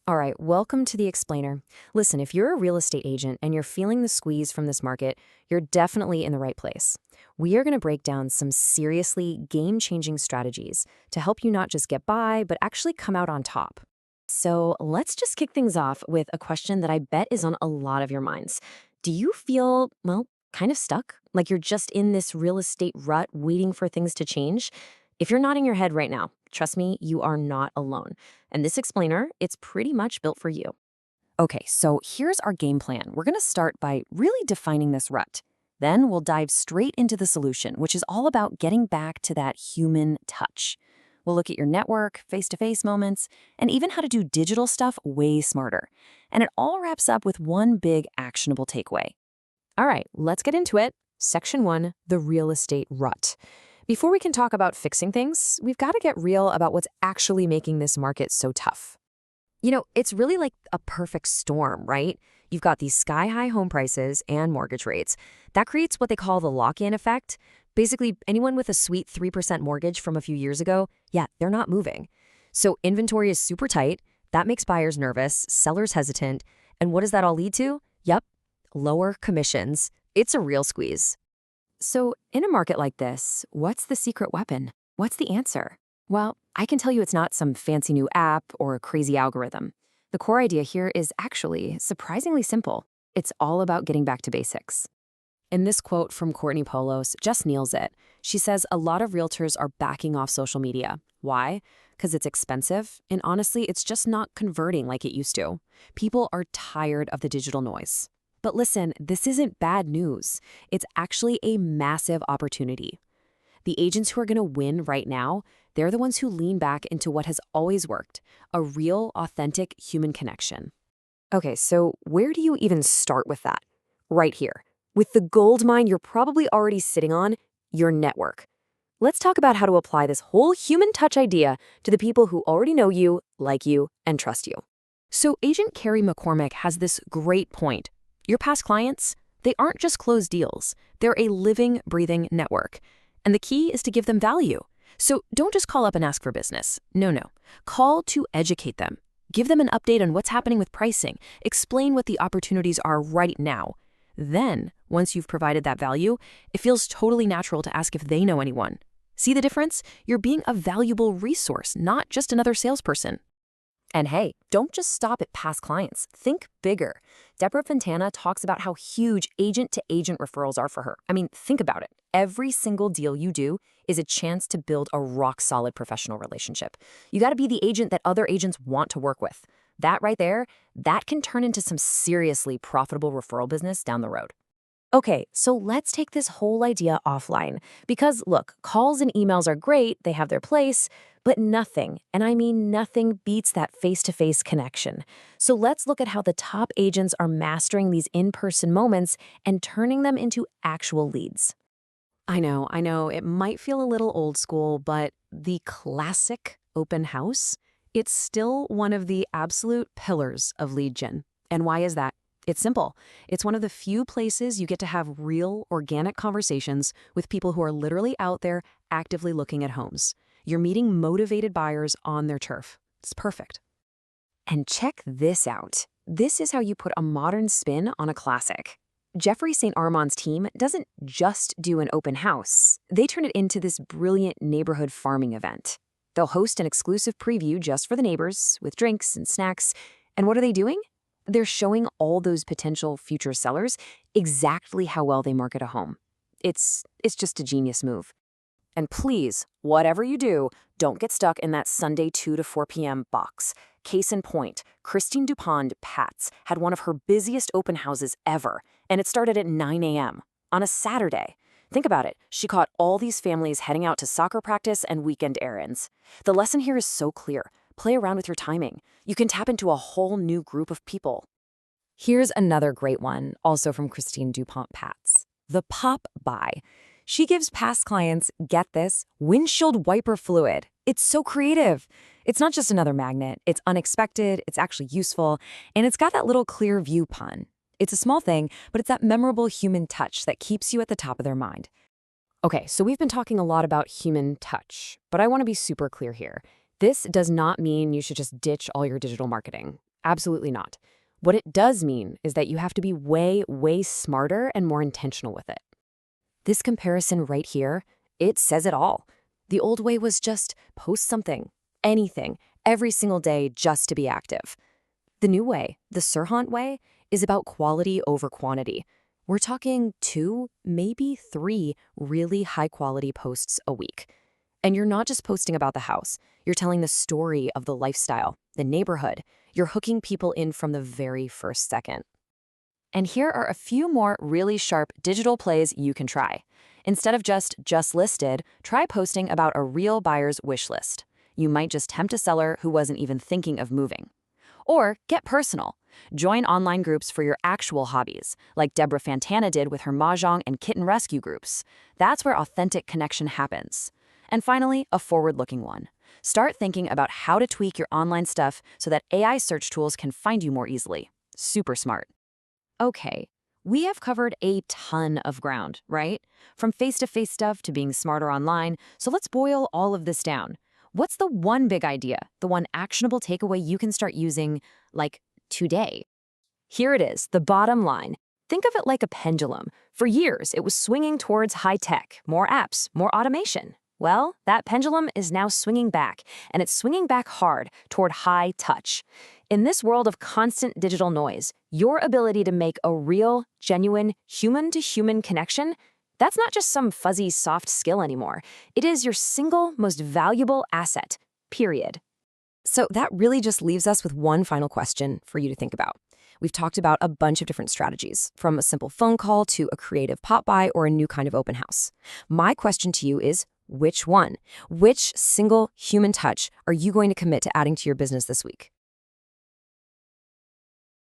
All right, welcome to the Explainer. Listen, if you're a real estate agent and you're feeling the squeeze from this market, you're definitely in the right place. We are going to break down some seriously game-changing strategies to help you not just get by, but actually come out on top. So let's just kick things off with a question that I bet is on a lot of your minds. Do you feel, well, kind of stuck? Like you're just in this real estate rut waiting for things to change? If you're nodding your head right now, trust me, you are not alone. And this explainer, it's pretty much built for you. Okay, so here's our game plan. We're going to start by really defining this rut. Then we'll dive straight into the solution, which is all about getting back to that human touch. We'll look at your network, face-to-face moments, and even how to do digital stuff way smarter. And it all wraps up with one big actionable takeaway. All right, let's get into it. Section 1, the real estate rut. Before we can talk about fixing things, we've got to get real about what's actually making this market so tough. It's really like a perfect storm, right? You've got these sky-high home prices and mortgage rates. That creates what they call the lock-in effect. Basically, anyone with a sweet 3% mortgage from a few years ago, yeah, they're not moving. So inventory is super tight. That makes buyers nervous, sellers hesitant. And what does that all lead to? Yep, lower commissions. It's a real squeeze. So in a market like this, what's the secret weapon? What's the answer? Well, I can tell you it's not some fancy new app or a crazy algorithm. The core idea here is actually surprisingly simple. It's all about getting back to basics. And this quote from Courtney Polos just nails it. She says a lot of realtors are backing off social media. Why? Because it's expensive, and honestly, it's just not converting like it used to. People are tired of the digital noise. But listen, this isn't bad news. It's actually a massive opportunity. The agents who are going to win right now, they're the ones who lean back into what has always worked, a real, authentic human connection. Okay, so where do you even start with that? Right here, with the gold mine you're probably already sitting on, your network. Let's talk about how to apply this whole human touch idea to the people who already know you, like you, and trust you. So Agent Carrie McCormick has this great point. Your past clients, they aren't just closed deals. They're a living, breathing network. And the key is to give them value. So don't just call up and ask for business. No. Call to educate them. Give them an update on what's happening with pricing. Explain what the opportunities are right now. Then, once you've provided that value, it feels totally natural to ask if they know anyone. See the difference? You're being a valuable resource, not just another salesperson. And hey, don't just stop at past clients. Think bigger. Deborah Fontana talks about how huge agent-to-agent referrals are for her. I mean, think about it. Every single deal you do is a chance to build a rock-solid professional relationship. You got to be the agent that other agents want to work with. That right there, that can turn into some seriously profitable referral business down the road. Okay, so let's take this whole idea offline. Because look, calls and emails are great, they have their place, but nothing, and I mean nothing, beats that face-to-face connection. So let's look at how the top agents are mastering these in-person moments and turning them into actual leads. I know, it might feel a little old school, but the classic open house, it's still one of the absolute pillars of lead gen. And why is that? It's simple. It's one of the few places you get to have real, organic conversations with people who are literally out there actively looking at homes. You're meeting motivated buyers on their turf. It's perfect. And check this out. This is how you put a modern spin on a classic. Jeffrey St. Armand's team doesn't just do an open house. They turn it into this brilliant neighborhood farming event. They'll host an exclusive preview just for the neighbors with drinks and snacks. And what are they doing? They're showing all those potential future sellers exactly how well they market a home. It's just a genius move. And please, whatever you do, don't get stuck in that Sunday 2 to 4 p.m. box. Case in point, Christine Dupont Patz had one of her busiest open houses ever, and it started at 9 a.m. on a Saturday. Think about it. She caught all these families heading out to soccer practice and weekend errands. The lesson here is so clear. Play around with your timing. You can tap into a whole new group of people. Here's another great one, also from Christine Dupont Patz. The pop buy. She gives past clients, get this, windshield wiper fluid. It's so creative. It's not just another magnet. It's unexpected, it's actually useful, and it's got that little clear view pun. It's a small thing, but it's that memorable human touch that keeps you at the top of their mind. Okay, so we've been talking a lot about human touch, but I want to be super clear here. This does not mean you should just ditch all your digital marketing. Absolutely not. What it does mean is that you have to be way, way smarter and more intentional with it. This comparison right here, it says it all. The old way was just post something, anything, every single day just to be active. The new way, the Sirhan way, is about quality over quantity. We're talking 2, maybe 3 really high-quality posts a week. And you're not just posting about the house. You're telling the story of the lifestyle, the neighborhood. You're hooking people in from the very first second. And here are a few more really sharp digital plays you can try. Instead of just listed, try posting about a real buyer's wish list. You might just tempt a seller who wasn't even thinking of moving. Or get personal. Join online groups for your actual hobbies, like Deborah Fantana did with her mahjong and kitten rescue groups. That's where authentic connection happens. And finally, a forward-looking one. Start thinking about how to tweak your online stuff so that AI search tools can find you more easily. Super smart. Okay, we have covered a ton of ground, right? From face-to-face stuff to being smarter online, so let's boil all of this down. What's the one big idea, the one actionable takeaway you can start using, like, today? Here it is, the bottom line. Think of it like a pendulum. For years, it was swinging towards high tech, more apps, more automation. Well, that pendulum is now swinging back, and it's swinging back hard toward high touch. In this world of constant digital noise, your ability to make a real, genuine, human-to-human connection, that's not just some fuzzy, soft skill anymore. It is your single most valuable asset, period. So that really just leaves us with one final question for you to think about. We've talked about a bunch of different strategies, from a simple phone call to a creative pop-by or a new kind of open house. My question to you is, which one? Which single human touch are you going to commit to adding to your business this week?